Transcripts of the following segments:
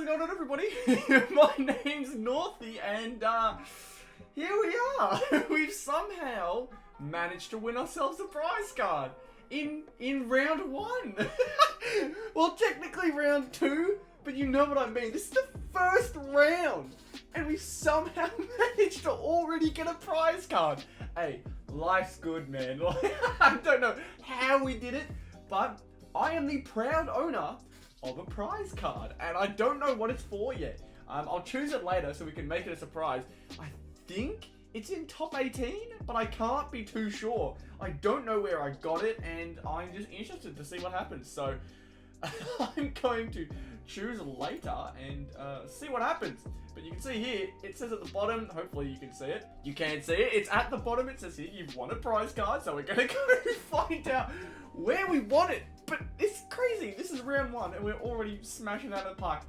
How's it going on, everybody? My name's Northy, and here we are. We've somehow managed to win ourselves a prize card in round 1. Well, technically round 2, but you know what I mean. This is the first round, and we somehow managed to already get a prize card. Hey, life's good, man. I don't know how we did it, but I am the proud owner of a prize card, and I don't know what it's for yet. I'll choose it later so we can make it a surprise. I think it's in top 18, but I can't be too sure. I don't know where I got it, and I'm just interested to see what happens. So I'm going to choose later and see what happens. But you can see here, it says at the bottom, hopefully you can see it. You can't see it, it's at the bottom, it says here, you've won a prize card. So we're gonna go find out where we won it. But it's crazy, this is round 1 and we're already smashing out of the park.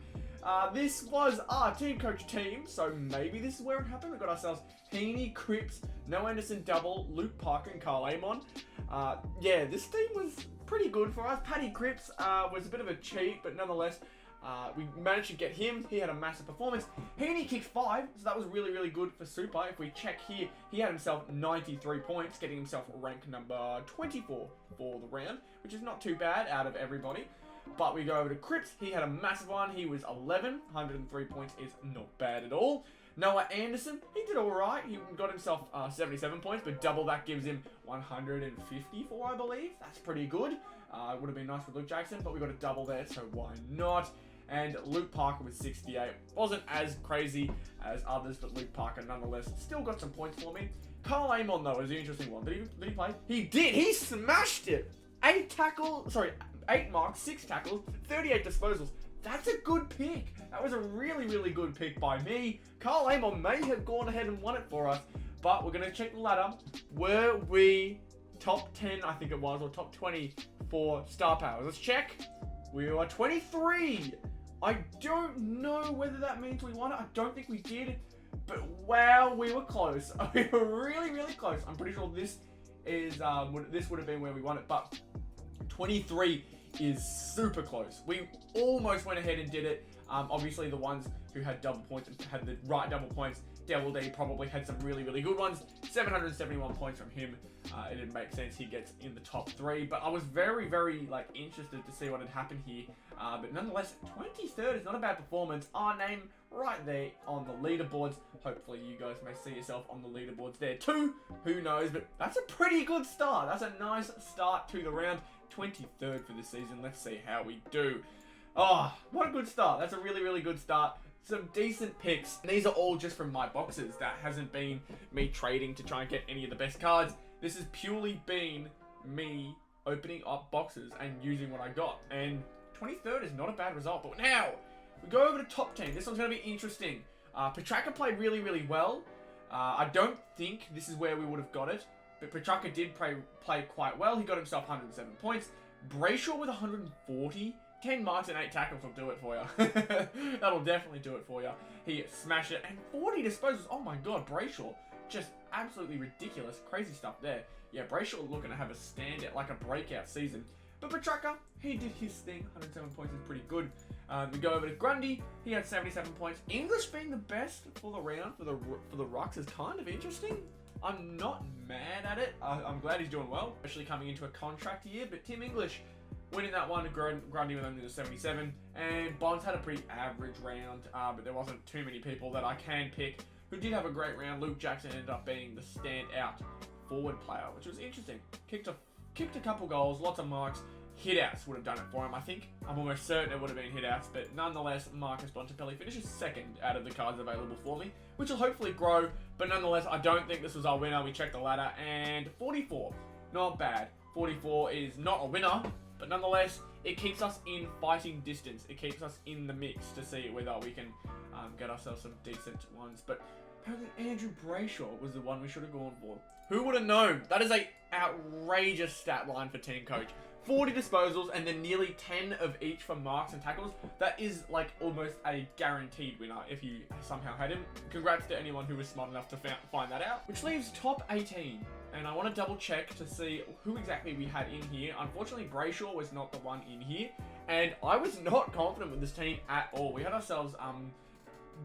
This was our Teamcoach team, so maybe this is where it happened. We got ourselves Heaney, Cripps, No Anderson Double, Luke Parker and Carl Amon. Yeah, this team was pretty good for us. Paddy Cripps was a bit of a cheat, but nonetheless, we managed to get him. He had a massive performance. Heaney kicked 5, so that was really, really good for Super. If we check here, he had himself 93 points, getting himself rank number 24 for the round, which is not too bad out of everybody. But we go over to Cripps. He had a massive one. He was 11. 103 points is not bad at all. Noah Anderson, he did alright. He got himself 77 points, but double that gives him 154, I believe. That's pretty good. It would have been nice with Luke Jackson, but we got a double there, so why not? And Luke Parker with 68. Wasn't as crazy as others, but Luke Parker nonetheless still got some points for me. Carl Amon, though, is the interesting one. Did he play? He did! He smashed it! 8 marks, 6 tackles, 38 disposals. That's a good pick. That was a really, really good pick by me. Carl Amon may have gone ahead and won it for us, but we're going to check the ladder. Were we top 10, I think it was, or top 20 for star powers? Let's check. We are 23. I don't know whether that means we won it. I don't think we did, but wow, we were close. We were really, really close. I'm pretty sure this is this would have been where we won it, but 23 is super close. We almost went ahead and did it. Obviously, the ones who had double points and had the right double points, Devil D probably had some really, really good ones. 771 points from him. It didn't make sense he gets in the top 3, but I was very, very interested to see what had happened here. But nonetheless, 23rd is not a bad performance. Our name right there on the leaderboards. Hopefully you guys may see yourself on the leaderboards there too. Who knows, but that's a pretty good start. That's a nice start to the round. 23rd for this season. Let's see how we do. Oh, what a good start. That's a really, really good start. Some decent picks. These are all just from my boxes. That hasn't been me trading to try and get any of the best cards. This has purely been me opening up boxes and using what I got. And 23rd is not a bad result. But now, we go over to top 10. This one's going to be interesting. Petraka played really, really well. I don't think this is where we would have got it. But Petraka did play quite well. He got himself 107 points. Brayshaw with 140. 10 marks and 8 tackles will do it for you. That'll definitely do it for you. He smashed it. And 40 disposals. Oh my god, Brayshaw. Just absolutely ridiculous. Crazy stuff there. Yeah, Brayshaw looking to have a standout, like a breakout season. But Petraka, he did his thing. 107 points is pretty good. We go over to Grundy. He had 77 points. English being the best for the round, for the Rucks, is kind of interesting. I'm not mad at it. I'm glad he's doing well, especially coming into a contract year. But Tim English winning that one, Grundy with only the 77. And Bonds had a pretty average round, but there wasn't too many people that I can pick who did have a great round. Luke Jackson ended up being the standout forward player, which was interesting. Kicked a couple goals, lots of marks. Hitouts would have done it for him, I think. I'm almost certain it would have been hitouts, but nonetheless, Marcus Bontempelli finishes 2nd out of the cards available for me, which will hopefully grow, but nonetheless, I don't think this was our winner. We checked the ladder, and 44, not bad. 44 is not a winner, but nonetheless, it keeps us in fighting distance. It keeps us in the mix to see whether we can get ourselves some decent ones, but apparently Andrew Brayshaw was the one we should have gone for. Who would have known? That is a outrageous stat line for Teamcoach. 40 disposals, and then nearly 10 of each for marks and tackles. That is like almost a guaranteed winner if you somehow had him. Congrats to anyone who was smart enough to find that out. Which leaves top 18. And I want to double check to see who exactly we had in here. Unfortunately, Brayshaw was not the one in here. And I was not confident with this team at all. We had ourselves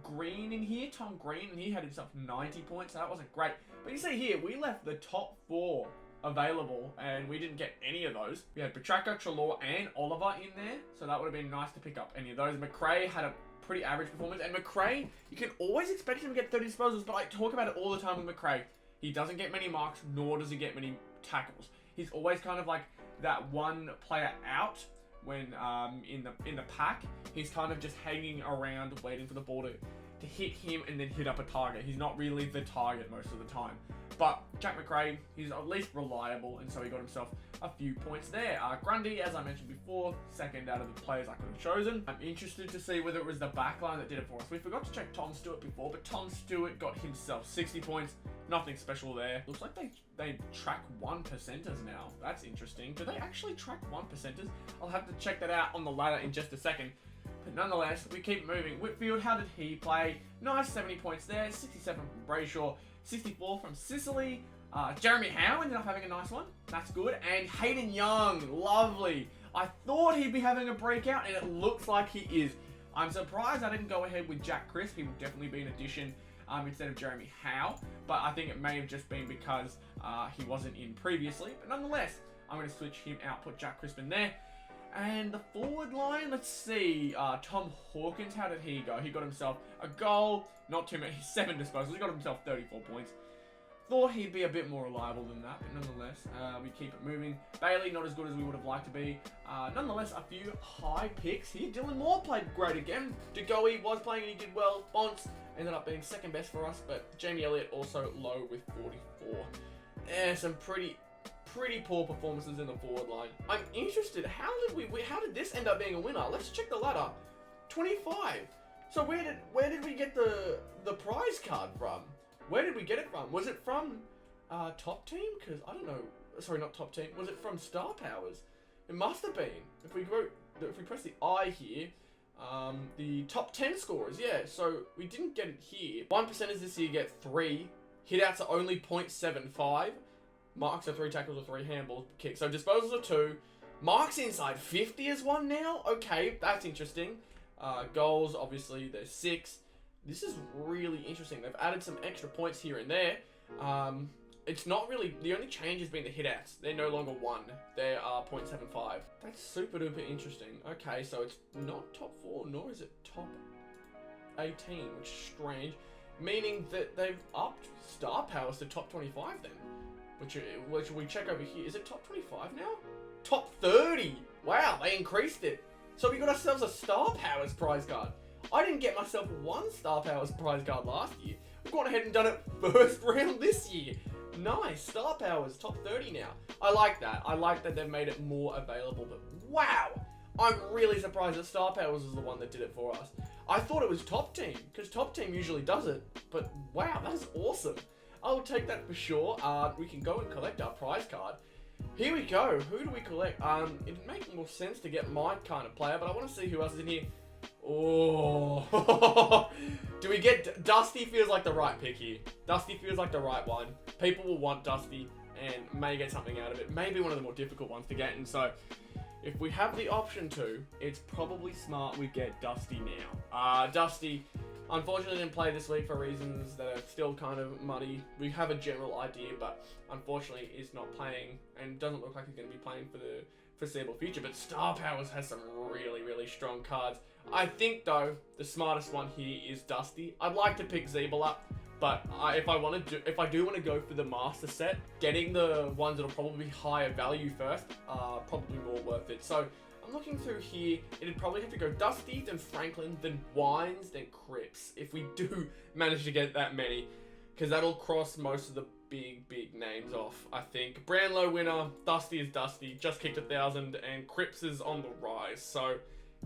Green in here, Tom Green, and he had himself 90 points, so that wasn't great. But you see here, we left the top 4 available, and we didn't get any of those. We had Petraka, Trelaw, and Oliver in there, so that would have been nice to pick up any of those. McRae had a pretty average performance, and McRae, you can always expect him to get 30 disposals, but I talk about it all the time with McRae. He doesn't get many marks, nor does he get many tackles. He's always kind of like that one player out when in the pack. He's kind of just hanging around waiting for the ball to hit him and then hit up a target. He's not really the target most of the time. But Jack McRae, he's at least reliable, and so he got himself a few points there. Grundy, as I mentioned before, second out of the players I could have chosen. I'm interested to see whether it was the backline that did it for us. We forgot to check Tom Stewart before, but Tom Stewart got himself 60 points. Nothing special there. Looks like they track 1%ers now. That's interesting. Do they actually track 1%ers? I'll have to check that out on the ladder in just a second. But nonetheless, we keep moving. Whitfield, how did he play? Nice 70 points there. 67 from Brayshaw. 64 from Sicily. Jeremy Howe ended up having a nice one. That's good. And Hayden Young, lovely. I thought he'd be having a breakout, and it looks like he is. I'm surprised I didn't go ahead with Jack Crisp. He would definitely be an addition instead of Jeremy Howe. But I think it may have just been because he wasn't in previously. But nonetheless, I'm going to switch him out, put Jack Crisp in there. And the forward line, let's see. Tom Hawkins, how did he go? He got himself a goal, not too many, 7 disposals. He got himself 34 points. Thought he'd be a bit more reliable than that, but nonetheless, we keep it moving. Bailey, not as good as we would have liked to be. Nonetheless, a few high picks here. Dylan Moore played great again. DeGoey was playing and he did well. Bonts ended up being second best for us, but Jamie Elliott also low with 44. Some pretty poor performances in the forward line. I'm interested, how did this end up being a winner? Let's check the ladder. 25. So where did we get the prize card from? Where did we get it from? Was it from Top Team? Because I don't know. Sorry, not Top Team. Was it from Star Powers? It must have been. If we press the I here, the top 10 scorers. Yeah. So we didn't get it here. 1%ers this year get 3. Hitouts are only 0.75. Marks are 3 tackles or 3 handballs kicks. So disposals are 2. Marks inside 50 is 1 now. Okay, that's interesting. Goals, obviously, there's 6. This is really interesting. They've added some extra points here and there. It's not really... The only change has been the hitouts. They're no longer 1. They are 0.75. That's super duper interesting. Okay, so it's not top 4, nor is it top 18, which is strange. Meaning that they've upped star powers to top 25 then. Which we check over here. Is it top 25 now? Top 30! Wow, they increased it. So we got ourselves a Star Powers prize card. I didn't get myself 1 Star Powers prize card last year. We've gone ahead and done it first round this year. Nice, Star Powers, top 30 now. I like that. I like that they've made it more available, but wow! I'm really surprised that Star Powers is the one that did it for us. I thought it was Top Team, because Top Team usually does it, but wow, that is awesome. I'll take that for sure. We can go and collect our prize card. Here we go. Who do we collect? It'd make more sense to get my kind of player, but I want to see who else is in here. Oh, do we get... Dusty feels like the right pick here. Dusty feels like the right one. People will want Dusty and may get something out of it. Maybe one of the more difficult ones to get, and so... If we have the option to, it's probably smart we get Dusty now. Dusty, unfortunately didn't play this week for reasons that are still kind of muddy. We have a general idea, but unfortunately is not playing and doesn't look like he's going to be playing for the foreseeable future. But Star Powers has some really, really strong cards. I think, though, the smartest one here is Dusty. I'd like to pick Zeeble up, but if I do want to go for the master set, getting the ones that'll probably be higher value first are probably more worth it. So I'm looking through here. It'd probably have to go Dusty, then Franklin, then Wines, then Cripps, if we do manage to get that many, because that'll cross most of the big names off, I think. Brownlow winner, Dusty is Dusty, just kicked 1,000, and Cripps is on the rise, so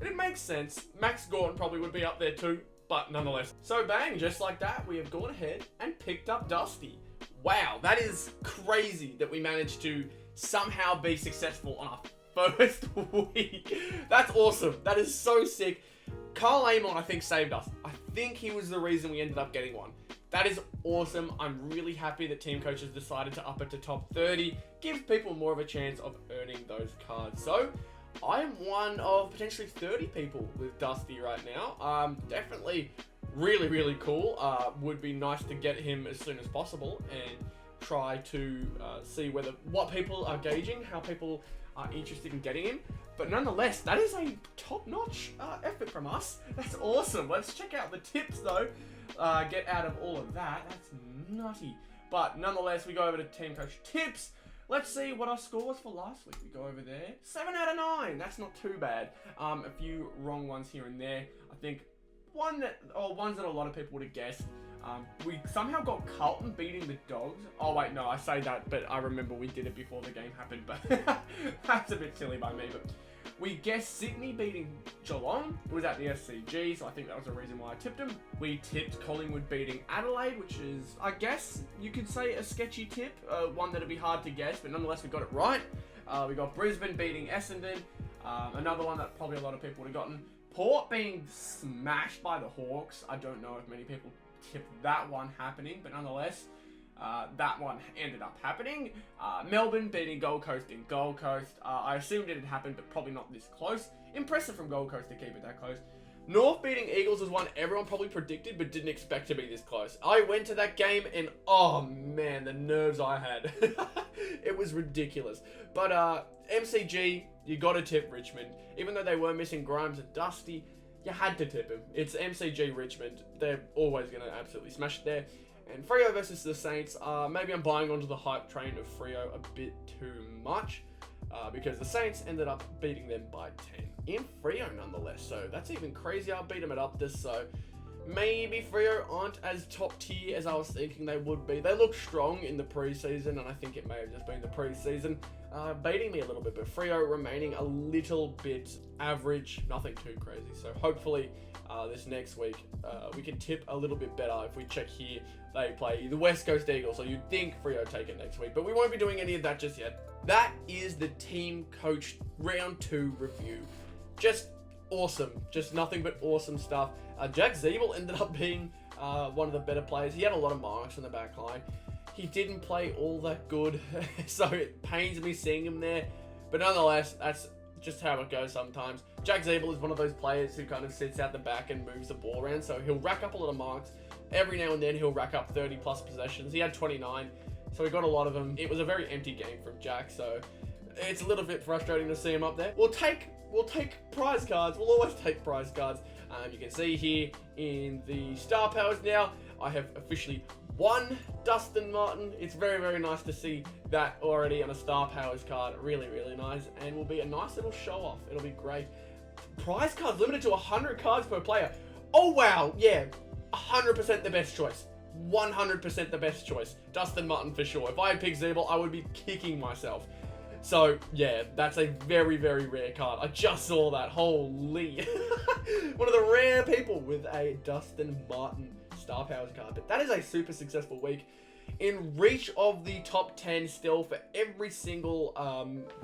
it makes sense. Max Gordon probably would be up there too, but nonetheless. So bang, just like that, we have gone ahead and picked up Dusty. Wow, that is crazy that we managed to somehow be successful on our first week. That's awesome. That is so sick. Carl Amon, I think, saved us. I think he was the reason we ended up getting one. That is awesome. I'm really happy that Teamcoach has decided to up it to top 30. Gives people more of a chance of earning those cards. So, I'm one of potentially 30 people with Dusty right now. Definitely really, really cool. Would be nice to get him as soon as possible and try to see what people are gauging, how people are interested in getting him. But nonetheless, that is a top-notch effort from us. That's awesome. Let's check out the tips, though. Get out of all of that. That's nutty. But nonetheless, we go over to Teamcoach tips. Let's see what our score was for last week. We go over there. 7 out of 9. That's not too bad. A few wrong ones here and there. I think ones that a lot of people would have guessed. We somehow got Carlton beating the Dogs. Oh wait, no, I say that, but I remember we did it before the game happened, but that's a bit silly by me. But we guessed Sydney beating Geelong. It was at the SCG, so I think that was the reason why I tipped them. We tipped Collingwood beating Adelaide, which is, I guess, you could say a sketchy tip. One that'd be hard to guess, but nonetheless, we got it right. We got Brisbane beating Essendon. Another one that probably a lot of people would have gotten. Port being smashed by the Hawks. I don't know if many people tipped that one happening, but nonetheless, that one ended up happening. Melbourne beating Gold Coast in Gold Coast. I assumed it had happened, but probably not this close. Impressive from Gold Coast to keep it that close. North beating Eagles was one everyone probably predicted, but didn't expect to be this close. I went to that game and, oh man, the nerves I had. It was ridiculous. But MCG, you got to tip Richmond. Even though they were missing Grimes and Dusty, you had to tip him. It's MCG Richmond. They're always going to absolutely smash it there. And Freo versus the Saints. Maybe I'm buying onto the hype train of Freo a bit too much. Because the Saints ended up beating them by 10. In Freo nonetheless. So that's even crazier. I beat them at Optus. So maybe Freo aren't as top tier as I was thinking they would be. They look strong in the preseason. And I think it may have just been the preseason baiting me a little bit. But Freo remaining a little bit average. Nothing too crazy. So hopefully this next week we can tip a little bit better. If we check here, they play the West Coast Eagles. So you'd think Freo take it next week. But we won't be doing any of that just yet. That is the Teamcoach Round 2 review. Just awesome. Just nothing but awesome stuff. Jack Zeeble ended up being one of the better players. He had a lot of marks on the back line. He didn't play all that good, so it pains me seeing him there. But nonetheless, that's just how it goes sometimes. Jack Zeeble is one of those players who kind of sits out the back and moves the ball around, so he'll rack up a lot of marks. Every now and then, he'll rack up 30 plus possessions. He had 29. So we got a lot of them. It was a very empty game from Jack, so it's a little bit frustrating to see him up there. We'll take prize cards. We'll always take prize cards. You can see here in the Star Powers now, I have officially won Dustin Martin. It's very, very nice to see that already on a Star Powers card. Really, really nice. And will be a nice little show off. It'll be great. Prize cards limited to 100 cards per player. Oh, wow. Yeah, 100% the best choice. 100% the best choice. Dustin Martin for sure. If I had picked Zeeble, I would be kicking myself. So, yeah, that's a very, very rare card. I just saw that. Holy. One of the rare people with a Dustin Martin Star Powers card. But that is a super successful week. In reach of the top 10 still for every single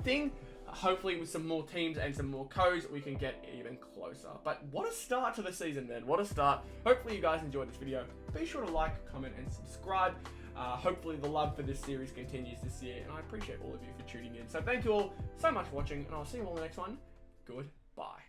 thing. Hopefully with some more teams and some more codes, we can get even closer. But what a start to the season, man. What a start. Hopefully you guys enjoyed this video. Be sure to like, comment, and subscribe. Hopefully the love for this series continues this year, and I appreciate all of you for tuning in. So thank you all so much for watching, and I'll see you all in the next one. Goodbye.